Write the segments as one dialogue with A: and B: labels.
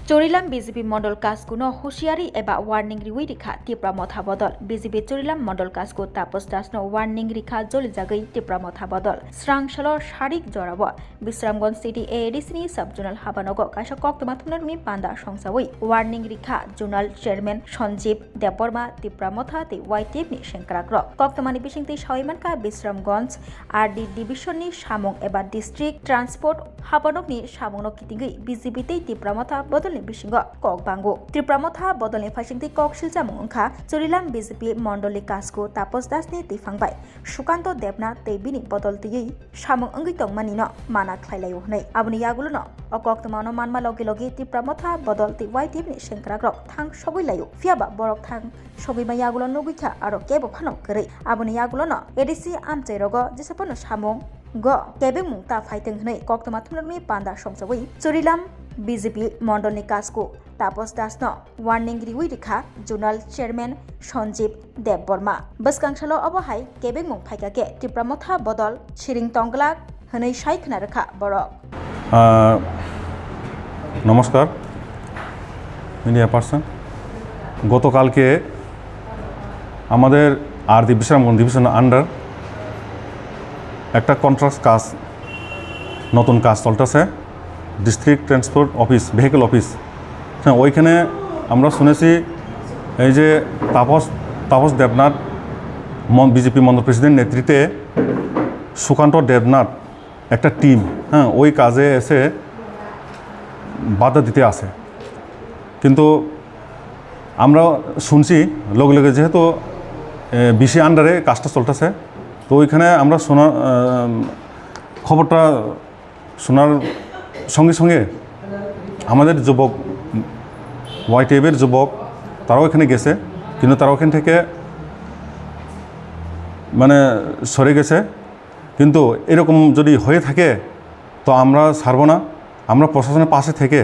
A: Chorilam BJP Model Kaskuno Hoshiari eba warning riwi rikha tipra motha bodol BJP Chorilam Model Kasku tapos dasno warning rikha joli jagai tipra motha bodol Srang Shalor Sharik Jorabo Bisramganj City ADC Subjonal Habanogo Kasha Koktomathumner mi Panda Songsawui warning rikha Zonal Chairman Sanjeev Deborma tipra motha te YTF ni Shenkrakro Koktomani Bishingti Shaimanka Bisramganj RD Division ni Samong eba District Transport Habanok ni Samongno Kitingi BJP te tipra motha bodol Bishingo Kok Bango Tripramotha Bodolni Fashingti Kok Silchamung Ongkha Chorilam BJP Mondoli Kasku Tapos Dasni Tifangbai Sukanto Debna Tebini Bodol Tiyi Samung Ongui Tongmanino Mana Khlailayo Hnai Abuni Yagulono Okok Tomano Manma Logi Logi Tripramotha Bodol Ti YTF ni Shenkrakro Thang Sogui Layo Fiaba Borok Thang Sogui Ma Yagulo Nugikha Aro Kebo Phano Keri Abuni Yagulono ADC Amchairogo Jisapono Samung Go Kebe Mungta Fighting Hnai Kok Tomathumni Panda Songsawui Chorilam BJP Mondolni Kasku Tapos Dasno Warning Riwi Rikha Zonal Chairman Sanjeev Deborma Baskangshalo Abohai Kebeng Mung Phaikake Tripramotha Bodol Chiring Tonglak Hanai Shai Khnarkha Borok
B: নমস্কার media person গতকালকে আমাদের RD Bishramganj division under একটা contract কাজ নতুন কাজ চলতেছে district transport office vehicle office হ্যাঁ ওইখানে আমরা শুনেছি এই যে তাপস দেবনাথ বিজেপি মন্ডল প্রেসিডেন্ট নেতৃত্বে সুকান্ত দেবনাথ একটা টিম হ্যাঁ ওই কাজে এসে বাধা দিতে আসে কিন্তু আমরা শুনছি লগে লগে যেহেতু বিসি আন্ডারে কাজটা চলতেছে তো ওইখানে আমরা খবরটা শোনার সঙ্গে সঙ্গে আমাদের যুবক YTF-এর যুবক তারাও এখানে গেছে কিন্তু তারা ওখান থেকে মানে সরে গেছে কিন্তু এরকম যদি হয়ে থাকে তো আমরা ছাড়ব না আমরা প্রশাসনের পাশে থেকে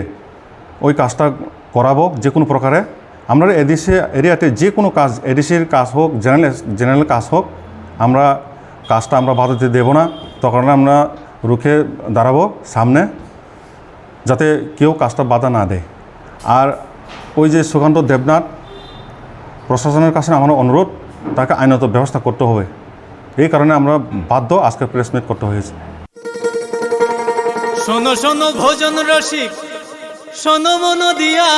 B: ওই কাজটা করাবো যে কোনো প্রকারে আমরা এডিসি এরিয়াতে যে কোনো কাজ এডিসির কাজ হোক জেনারেল কাজ হোক আমরা কাজটা আমরা বাধা দিতে দেবো না তখন আমরা রুখে দাঁড়াবো সামনে যাতে কেউ কাজটা বাধা না দেয় আর ওই যে সুকান্ত দেবনাথ প্রশাসনের কাছে আমার অনুরোধ তাকে আইনত ব্যবস্থা করতে হবে এই কারণে আমরা বাধ্য আজকে প্রেস মিট করতে হয়েছে
C: শোনো শোনো ভোজন রসিক শোনো মন দিয়া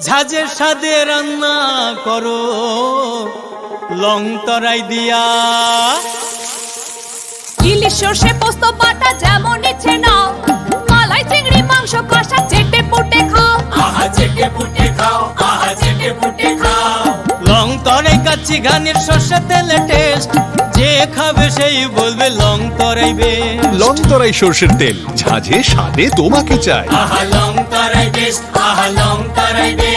C: ঝাঁঝের স্বাদে রান্না করো লং তরাই দিয়া
D: ইলিশ সর্ষে পোস্ত বাটা যেমন ইচ্ছে নাও মালাই চিংড়ি মাংস কষা চেটে পুটে খাও
C: আহা চেটে পুটে খাও আহা চেটে পুটে খাও লং তরাই কাচ্চি ঘানির সর্ষে তেলে টেস্ট যে খাবে সেই বলবে লং তরাইবে
E: লং তরাই সর্ষের তেল ঝাঁঝে স্বাদে তোমাকে চাই
C: আহা লং তরাই বেস্ট আহা লং তরাই বেস্ট